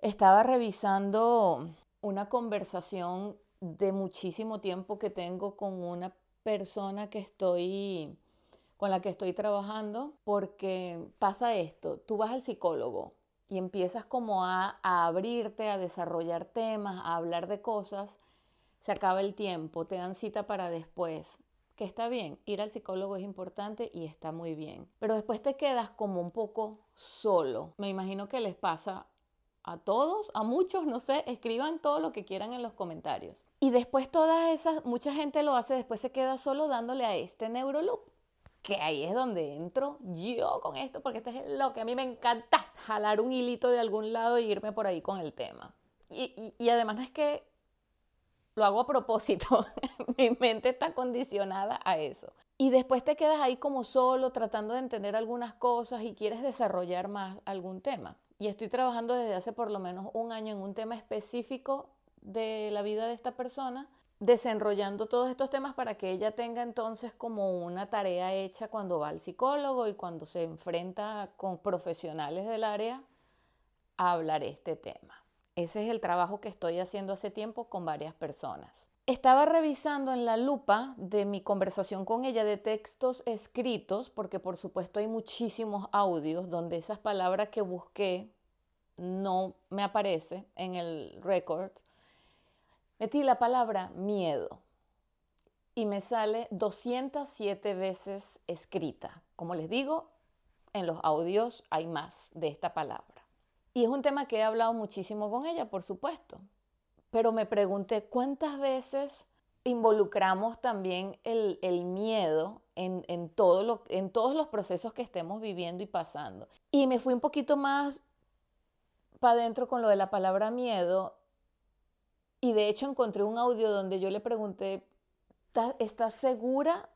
Estaba revisando una conversación de muchísimo tiempo que tengo con una persona con la que estoy trabajando, porque pasa esto, tú vas al psicólogo y empiezas como a abrirte, a desarrollar temas, a hablar de cosas, se acaba el tiempo, te dan cita para después, que está bien, ir al psicólogo es importante y está muy bien, pero después te quedas como un poco solo. Me imagino que les pasa a todos, a muchos, no sé, escriban todo lo que quieran en los comentarios. Y después mucha gente lo hace, después se queda solo dándole a este neuroloop, que ahí es donde entro yo con esto, porque esto es lo que a mí me encanta, jalar un hilito de algún lado e irme por ahí con el tema. Y además es que lo hago a propósito, mi mente está condicionada a eso. Y después te quedas ahí como solo tratando de entender algunas cosas y quieres desarrollar más algún tema. Y estoy trabajando desde hace por lo menos un año en un tema específico de la vida de esta persona, desenrollando todos estos temas para que ella tenga entonces como una tarea hecha cuando va al psicólogo y cuando se enfrenta con profesionales del área a hablar este tema. Ese es el trabajo que estoy haciendo hace tiempo con varias personas. Estaba revisando en la lupa de mi conversación con ella de textos escritos, porque por supuesto hay muchísimos audios donde esas palabras que busqué no me aparece en el record. Metí la palabra miedo y me sale 207 veces escrita. Como les digo, en los audios hay más de esta palabra. Y es un tema que he hablado muchísimo con ella, por supuesto. Pero me pregunté cuántas veces involucramos también el miedo en todos los procesos que estemos viviendo y pasando. Y me fui un poquito más para adentro con lo de la palabra miedo y de hecho encontré un audio donde yo le pregunté, ¿estás segura?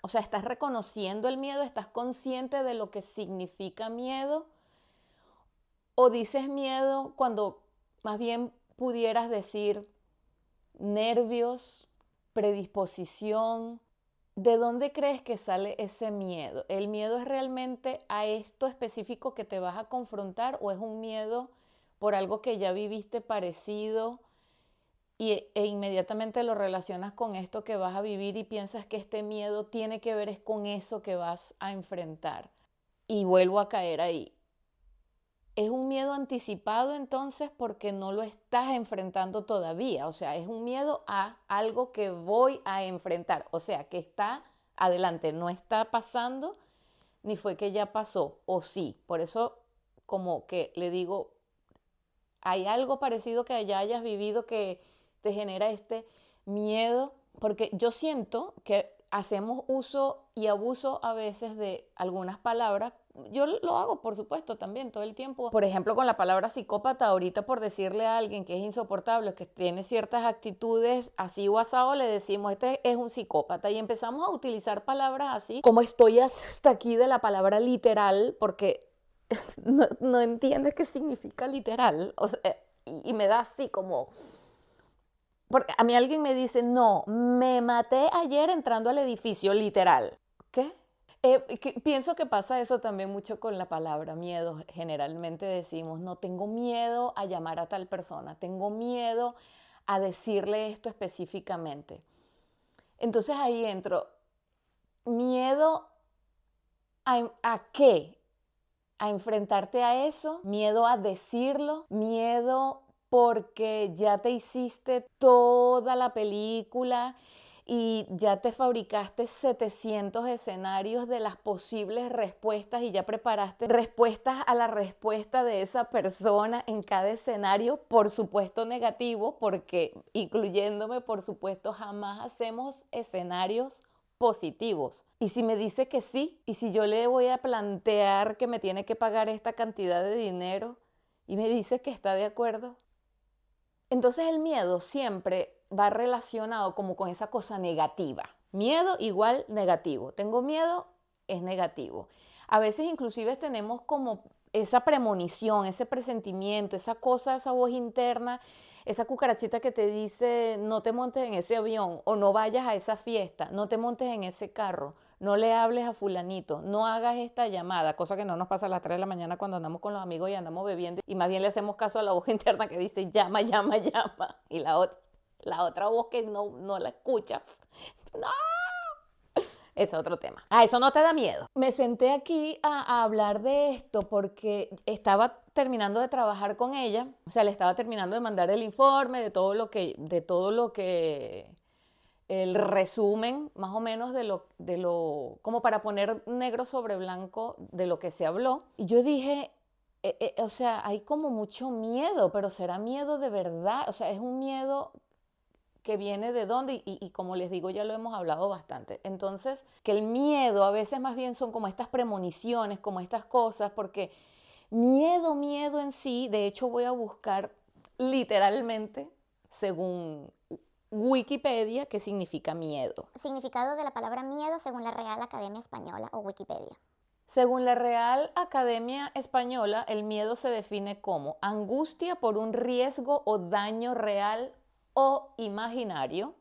O sea, ¿estás reconociendo el miedo? ¿Estás consciente de lo que significa miedo? ¿O dices miedo cuando más bien pudieras decir nervios, predisposición? ¿De dónde crees que sale ese miedo? ¿El miedo es realmente a esto específico que te vas a confrontar o es un miedo por algo que ya viviste parecido e inmediatamente lo relacionas con esto que vas a vivir y piensas que este miedo tiene que ver es con eso que vas a enfrentar? Y vuelvo a caer ahí. Es un miedo anticipado entonces porque no lo estás enfrentando todavía, o sea, es un miedo a algo que voy a enfrentar, o sea, que está adelante, no está pasando, ni fue que ya pasó, o sí. Por eso como que le digo, hay algo parecido que ya hayas vivido que te genera este miedo, porque yo siento que hacemos uso y abuso a veces de algunas palabras. Yo lo hago, por supuesto, también todo el tiempo. Por ejemplo, con la palabra psicópata, ahorita por decirle a alguien que es insoportable, que tiene ciertas actitudes así o asado, le decimos, este es un psicópata. Y empezamos a utilizar palabras así, como estoy hasta aquí de la palabra literal, porque no entiendes qué significa literal. O sea, y me da así como... Porque a mí alguien me dice, no, me maté ayer entrando al edificio, literal. ¿Qué? Pienso que pasa eso también mucho con la palabra miedo. Generalmente decimos, no, tengo miedo a llamar a tal persona, tengo miedo a decirle esto específicamente. Entonces ahí entro, miedo a qué? A enfrentarte a eso, miedo a decirlo, miedo porque ya te hiciste toda la película y ya te fabricaste 700 escenarios de las posibles respuestas y ya preparaste respuestas a la respuesta de esa persona en cada escenario, por supuesto negativo, porque incluyéndome, por supuesto, jamás hacemos escenarios positivos. Y si me dice que sí, y si yo le voy a plantear que me tiene que pagar esta cantidad de dinero y me dice que está de acuerdo, entonces el miedo siempre va relacionado como con esa cosa negativa. Miedo igual negativo. Tengo miedo es negativo. A veces inclusive tenemos como esa premonición, ese presentimiento, esa cosa, esa voz interna, esa cucarachita que te dice no te montes en ese avión o no vayas a esa fiesta, no te montes en ese carro, no le hables a fulanito, no hagas esta llamada, cosa que no nos pasa a las 3 de la mañana cuando andamos con los amigos y andamos bebiendo, y más bien le hacemos caso a la voz interna que dice llama, llama, llama, y la otra voz que no la escuchas. No, es otro tema. Eso no te da miedo. Me senté aquí a hablar de esto porque estaba terminando de trabajar con ella, o sea, le estaba terminando de mandar el informe de todo lo que el resumen más o menos como para poner negro sobre blanco de lo que se habló. Y yo dije, o sea, hay como mucho miedo, pero ¿será miedo de verdad? O sea, es un miedo que viene de dónde y como les digo, ya lo hemos hablado bastante. Entonces, que el miedo a veces más bien son como estas premoniciones, como estas cosas, porque miedo en sí, de hecho voy a buscar literalmente, según Wikipedia, qué significa miedo. Significado de la palabra miedo según la Real Academia Española o Wikipedia. Según la Real Academia Española, el miedo se define como angustia por un riesgo o daño real o imaginario,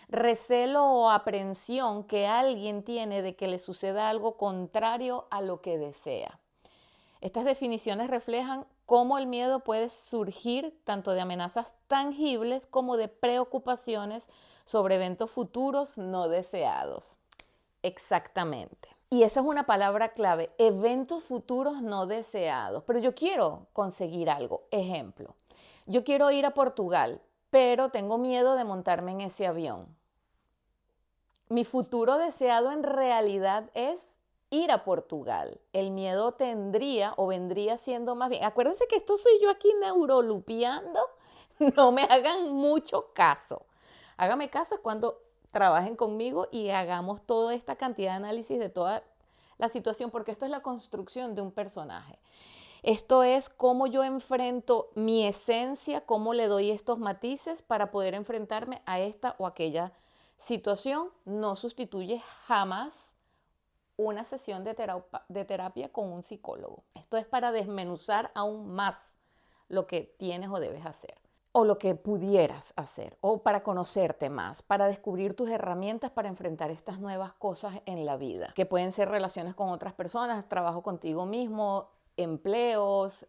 recelo o aprehensión que alguien tiene de que le suceda algo contrario a lo que desea. Estas definiciones reflejan cómo el miedo puede surgir tanto de amenazas tangibles como de preocupaciones sobre eventos futuros no deseados. Exactamente. Y esa es una palabra clave, eventos futuros no deseados. Pero yo quiero conseguir algo. Ejemplo, yo quiero ir a Portugal, pero tengo miedo de montarme en ese avión. Mi futuro deseado en realidad es ir a Portugal. El miedo tendría o vendría siendo más bien. Acuérdense que esto soy yo aquí neurolupeando. No me hagan mucho caso. Hágame caso cuando trabajen conmigo y hagamos toda esta cantidad de análisis de toda la situación, porque esto es la construcción de un personaje. Esto es cómo yo enfrento mi esencia, cómo le doy estos matices para poder enfrentarme a esta o aquella situación. No sustituye jamás una sesión de terapia con un psicólogo. Esto es para desmenuzar aún más lo que tienes o debes hacer, o lo que pudieras hacer, o para conocerte más, para descubrir tus herramientas para enfrentar estas nuevas cosas en la vida, que pueden ser relaciones con otras personas, trabajo contigo mismo, empleos,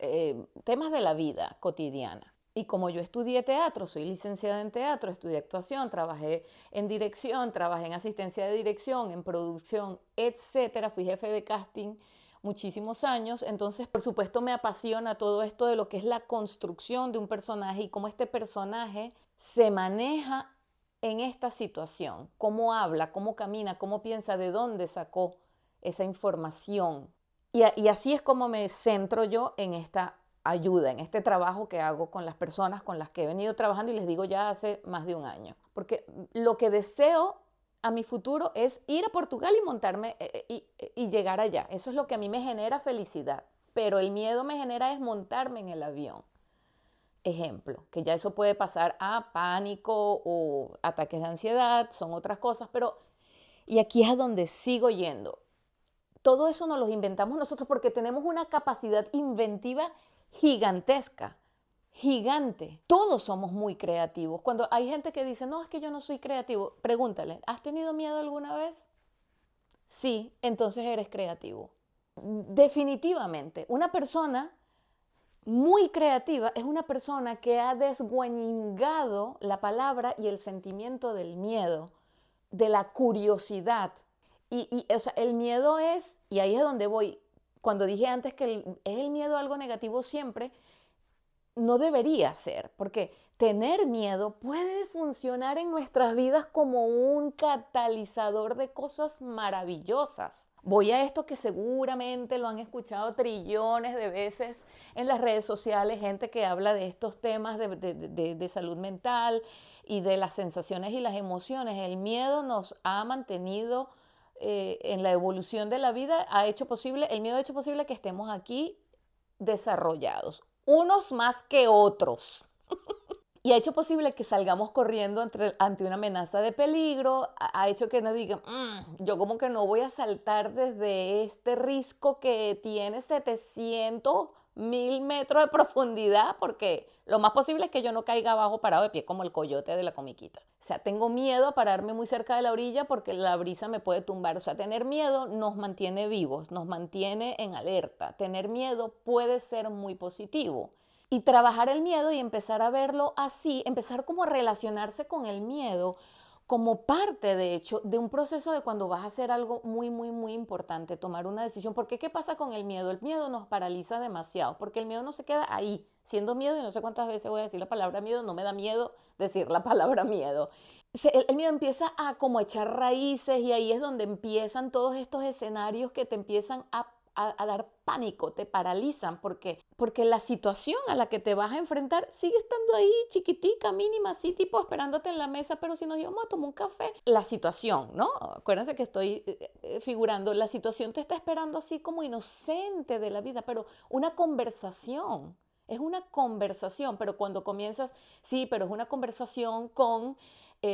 temas de la vida cotidiana. Y como yo estudié teatro, soy licenciada en teatro, estudié actuación, trabajé en dirección, trabajé en asistencia de dirección, en producción, etcétera, fui jefe de casting muchísimos años, entonces por supuesto me apasiona todo esto de lo que es la construcción de un personaje y cómo este personaje se maneja en esta situación, cómo habla, cómo camina, cómo piensa, de dónde sacó esa información. Y así es como me centro yo en esta ayuda, en este trabajo que hago con las personas con las que he venido trabajando, y les digo ya hace más de un año. Porque lo que deseo a mi futuro es ir a Portugal y montarme y llegar allá. Eso es lo que a mí me genera felicidad. Pero el miedo me genera es montarme en el avión. Ejemplo, que ya eso puede pasar a pánico o ataques de ansiedad, son otras cosas, pero y aquí es a donde sigo yendo. Todo eso nos lo inventamos nosotros porque tenemos una capacidad inventiva gigantesca, gigante. Todos somos muy creativos. Cuando hay gente que dice, no, es que yo no soy creativo, pregúntale, ¿has tenido miedo alguna vez? Sí, entonces eres creativo. Definitivamente, una persona muy creativa es una persona que ha desguañingado la palabra y el sentimiento del miedo, de la curiosidad. O sea, el miedo es, y ahí es donde voy, cuando dije antes que es el miedo algo negativo siempre, no debería ser, porque tener miedo puede funcionar en nuestras vidas como un catalizador de cosas maravillosas. Voy a esto que seguramente lo han escuchado trillones de veces en las redes sociales, gente que habla de estos temas de salud mental y de las sensaciones y las emociones. El miedo nos ha mantenido en la evolución de la vida, el miedo ha hecho posible que estemos aquí desarrollados, unos más que otros. y ha hecho posible que salgamos corriendo ante una amenaza de peligro, ha hecho que nos digan, yo como que no voy a saltar desde este risco que tiene 700.000 metros de profundidad, porque lo más posible es que yo no caiga abajo parado de pie como el coyote de la comiquita. O sea, tengo miedo a pararme muy cerca de la orilla porque la brisa me puede tumbar. O sea, tener miedo nos mantiene vivos, nos mantiene en alerta. Tener miedo puede ser muy positivo. Y trabajar el miedo y empezar a verlo así, empezar como a relacionarse con el miedo como parte, de hecho, de un proceso de cuando vas a hacer algo muy, muy, muy importante, tomar una decisión. Porque ¿qué pasa con el miedo? El miedo nos paraliza demasiado, porque el miedo no se queda ahí, siendo miedo, y no sé cuántas veces voy a decir la palabra miedo, no me da miedo decir la palabra miedo. El miedo empieza a como echar raíces y ahí es donde empiezan todos estos escenarios que te empiezan a dar pánico, te paralizan, porque la situación a la que te vas a enfrentar sigue estando ahí chiquitica, mínima, así tipo esperándote en la mesa, pero si nos íbamos a tomar un café, la situación, ¿no? Acuérdense que estoy figurando, la situación te está esperando así como inocente de la vida, pero una conversación. Es una conversación, pero cuando comienzas, sí, pero es una conversación con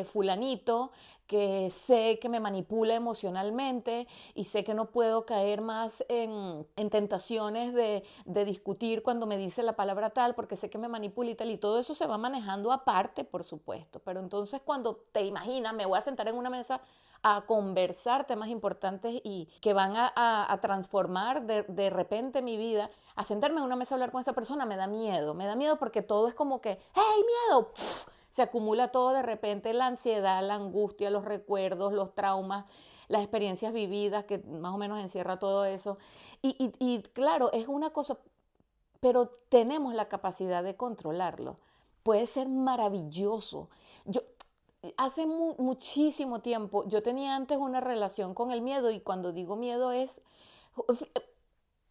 fulanito que sé que me manipula emocionalmente y sé que no puedo caer más en tentaciones de discutir cuando me dice la palabra tal, porque sé que me manipula y tal, y todo eso se va manejando aparte, por supuesto. Pero entonces cuando te imaginas, me voy a sentar en una mesa a conversar temas importantes y que van a transformar de repente mi vida, a sentarme en una mesa a hablar con esa persona, me da miedo porque todo es como que, ¡hey, miedo! ¡Puf! Se acumula todo de repente, la ansiedad, la angustia, los recuerdos, los traumas, las experiencias vividas, que más o menos encierra todo eso. Y claro, es una cosa, pero tenemos la capacidad de controlarlo. Puede ser maravilloso. Yo, hace muchísimo tiempo, yo tenía antes una relación con el miedo y cuando digo miedo es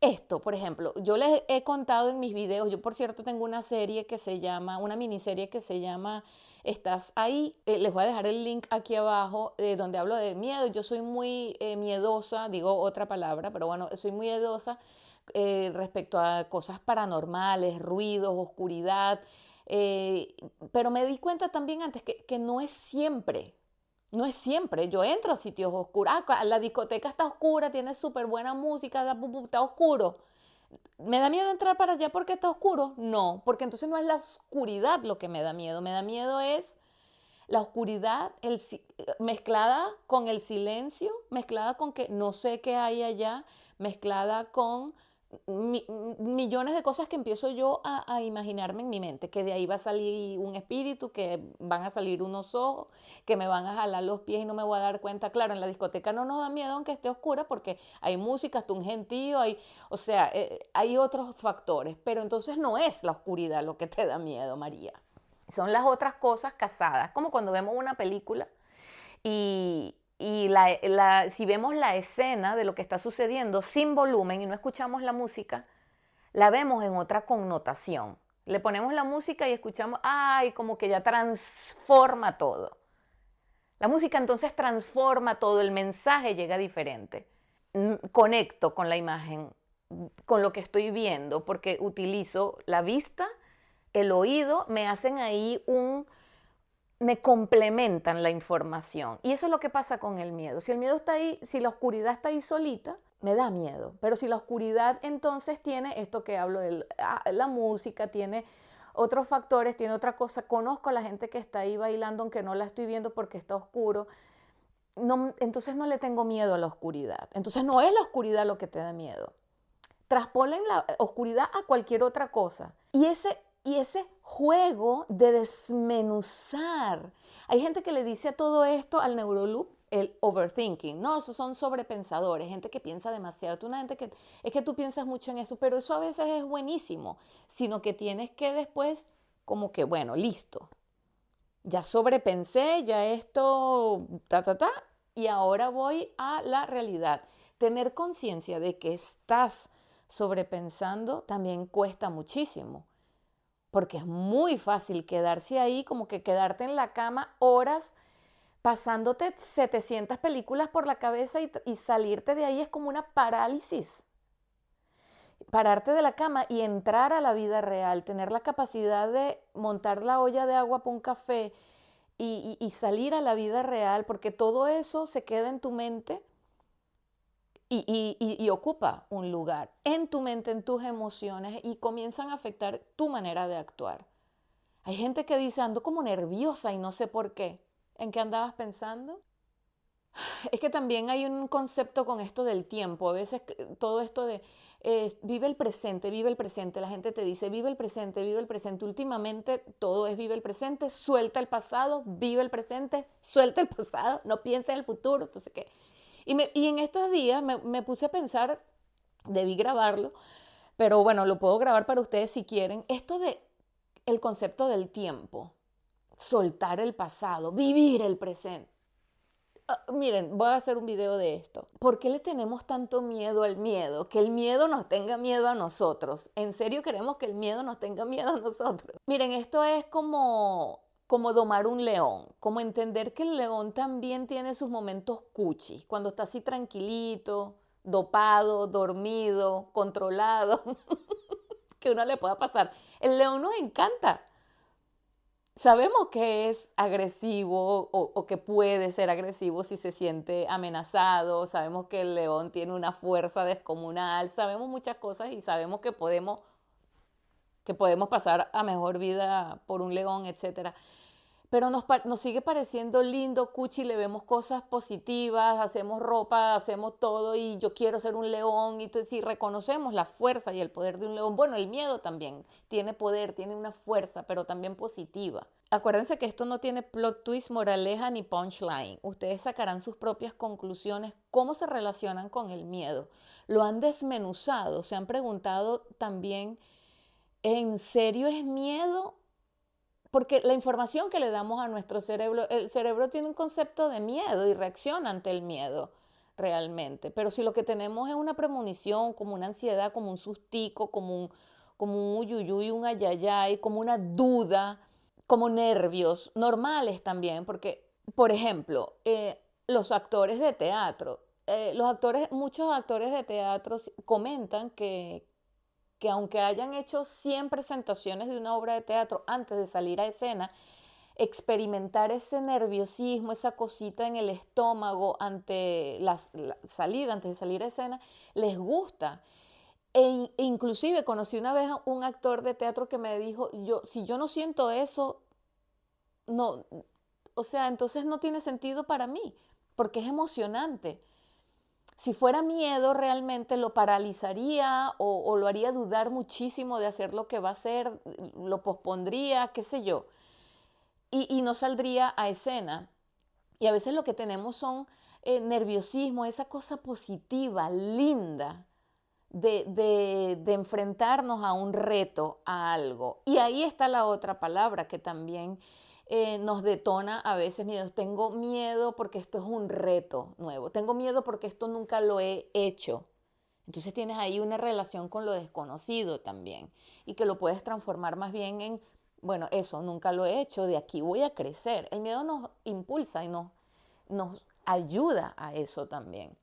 esto, por ejemplo, yo les he contado en mis videos, yo por cierto tengo una serie que se llama, una miniserie que se llama Estás ahí, les voy a dejar el link aquí abajo donde hablo de miedo, yo soy muy miedosa, digo otra palabra, pero bueno, soy muy miedosa respecto a cosas paranormales, ruidos, oscuridad, eh, pero me di cuenta también antes que no es siempre. No es siempre, yo entro a sitios oscuros, la discoteca está oscura, tiene súper buena música, está oscuro. ¿Me da miedo entrar para allá porque está oscuro? No, porque entonces no es la oscuridad lo que me da miedo es la oscuridad mezclada con el silencio, mezclada con que no sé qué hay allá, mezclada con millones de cosas que empiezo yo a imaginarme en mi mente, que de ahí va a salir un espíritu, que van a salir unos ojos, que me van a jalar los pies y no me voy a dar cuenta. Claro, en la discoteca no nos da miedo aunque esté oscura porque hay música, hasta un gentío, o sea, hay otros factores, pero entonces no es la oscuridad lo que te da miedo, María. Son las otras cosas casadas, como cuando vemos una película y si vemos la escena de lo que está sucediendo sin volumen y no escuchamos la música, la vemos en otra connotación. Le ponemos la música y escuchamos, ay, como que ya transforma todo. La música entonces transforma todo, el mensaje llega diferente. Conecto con la imagen, con lo que estoy viendo, porque utilizo la vista, el oído, me hacen ahí me complementan la información. Y eso es lo que pasa con el miedo. Si el miedo está ahí, si la oscuridad está ahí solita, me da miedo. Pero si la oscuridad entonces tiene esto que hablo de la música, tiene otros factores, tiene otra cosa, conozco a la gente que está ahí bailando aunque no la estoy viendo porque está oscuro, no, entonces no le tengo miedo a la oscuridad. Entonces no es la oscuridad lo que te da miedo. Traspolen la oscuridad a cualquier otra cosa. Y ese juego de desmenuzar. Hay gente que le dice a todo esto, al neuroloop, el overthinking. No, esos son sobrepensadores, gente que piensa demasiado. Tú una gente que es que tú piensas mucho en eso, pero eso a veces es buenísimo, sino que tienes que después como que, bueno, listo. Ya sobrepensé, ya esto, y ahora voy a la realidad. Tener conciencia de que estás sobrepensando también cuesta muchísimo, porque es muy fácil quedarse ahí, como que quedarte en la cama horas pasándote 700 películas por la cabeza y salirte de ahí es como una parálisis. pararte de la cama y entrar a la vida real, tener la capacidad de montar la olla de agua para un café y salir a la vida real, porque todo eso se queda en tu mente y ocupa un lugar en tu mente, en tus emociones y comienzan a afectar tu manera de actuar. Hay gente que dice, ando como nerviosa y no sé por qué. ¿En qué andabas pensando? Es que también hay un concepto con esto del tiempo. A veces todo esto de vive el presente, vive el presente. La gente te dice, vive el presente, vive el presente. Últimamente todo es vive el presente, suelta el pasado, vive el presente, suelta el pasado, no piensa en el futuro. Entonces, ¿qué? Y en estos días me puse a pensar, debí grabarlo, pero bueno, lo puedo grabar para ustedes si quieren. Esto de el concepto del tiempo, soltar el pasado, vivir el presente. Miren, voy a hacer un video de esto. ¿Por qué le tenemos tanto miedo al miedo? Que el miedo nos tenga miedo a nosotros. ¿En serio queremos que el miedo nos tenga miedo a nosotros? Miren, esto es como domar un león, como entender que el león también tiene sus momentos cuchi, cuando está así tranquilito, dopado, dormido, controlado, que uno le pueda pasar. El león nos encanta. Sabemos que es agresivo o que puede ser agresivo si se siente amenazado, sabemos que el león tiene una fuerza descomunal, sabemos muchas cosas y sabemos que podemos pasar a mejor vida por un león, etcétera. Pero nos sigue pareciendo lindo, cuchi, le vemos cosas positivas, hacemos ropa, hacemos todo y yo quiero ser un león. Y entonces, si reconocemos la fuerza y el poder de un león, bueno, el miedo también tiene poder, tiene una fuerza, pero también positiva. Acuérdense que esto no tiene plot twist, moraleja ni punchline. Ustedes sacarán sus propias conclusiones, cómo se relacionan con el miedo. Lo han desmenuzado, se han preguntado también, ¿en serio es miedo? Porque la información que le damos a nuestro cerebro, el cerebro tiene un concepto de miedo y reacciona ante el miedo realmente. Pero si lo que tenemos es una premonición, como una ansiedad, como un sustico, como un uyuyuy, un ayayay, como una duda, como nervios, normales también, porque, por ejemplo, los actores de teatro, muchos actores de teatro comentan que aunque hayan hecho 100 presentaciones de una obra de teatro antes de salir a escena, experimentar ese nerviosismo, esa cosita en el estómago ante la salida, antes de salir a escena, les gusta. Inclusive conocí una vez a un actor de teatro que me dijo, si yo no siento eso, no, o sea, entonces no tiene sentido para mí, porque es emocionante. Si fuera miedo, realmente lo paralizaría o lo haría dudar muchísimo de hacer lo que va a hacer, lo pospondría, qué sé yo, y no saldría a escena. Y a veces lo que tenemos son nerviosismo, esa cosa positiva, linda, de enfrentarnos a un reto, a algo. Y ahí está la otra palabra que también nos detona a veces miedo. Tengo miedo porque esto es un reto nuevo. Tengo miedo porque esto nunca lo he hecho. Entonces tienes ahí una relación con lo desconocido también y que lo puedes transformar más bien en, bueno, eso, nunca lo he hecho, de aquí voy a crecer. El miedo nos impulsa y nos ayuda a eso también.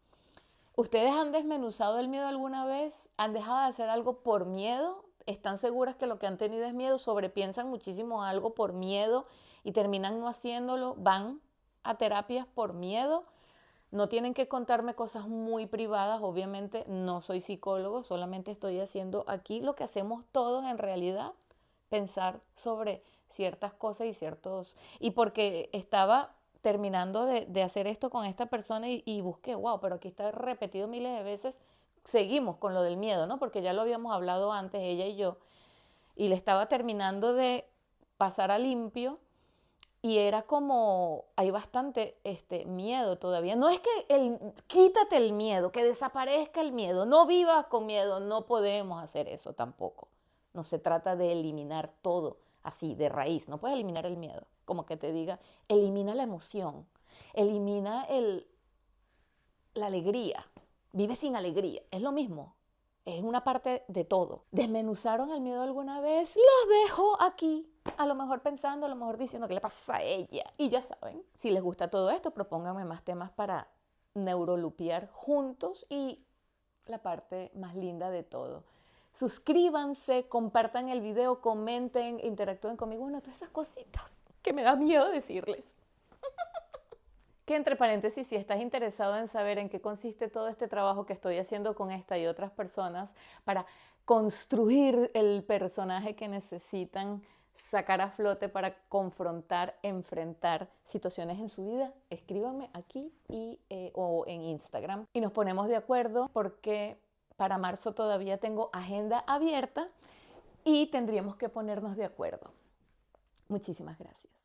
¿Ustedes han desmenuzado el miedo alguna vez? ¿Han dejado de hacer algo por miedo? ¿Están seguras que lo que han tenido es miedo? ¿Sobrepiensan muchísimo algo por miedo y terminan no haciéndolo? ¿Van a terapias por miedo? No tienen que contarme cosas muy privadas, obviamente no soy psicólogo, solamente estoy haciendo aquí lo que hacemos todos en realidad, pensar sobre ciertas cosas y ciertos... Y porque estaba terminando de hacer esto con esta persona y busqué, wow, pero aquí está repetido miles de veces, seguimos con lo del miedo, ¿no? Porque ya lo habíamos hablado antes, ella y yo, y le estaba terminando de pasar a limpio y era como, hay bastante miedo todavía. No es que quítate el miedo, que desaparezca el miedo, no vivas con miedo, no podemos hacer eso tampoco. No se trata de eliminar todo así, de raíz, no puedes eliminar el miedo. Como que te diga, elimina la emoción, elimina la alegría, vive sin alegría, es lo mismo. Es una parte de todo. ¿Desmenuzaron el miedo alguna vez? Los dejo aquí. A lo mejor pensando, a lo mejor diciendo qué le pasa a ella. Y ya saben, si les gusta todo esto, propónganme más temas para neurolupear juntos y la parte más linda de todo. suscríbanse, compartan el video, comenten, interactúen conmigo. Bueno, todas esas cositas que me da miedo decirles. Que entre paréntesis, si estás interesado en saber en qué consiste todo este trabajo que estoy haciendo con esta y otras personas para construir el personaje que necesitan sacar a flote para confrontar, enfrentar situaciones en su vida, escríbanme aquí o en Instagram y nos ponemos de acuerdo porque para marzo todavía tengo agenda abierta y tendríamos que ponernos de acuerdo. Muchísimas gracias.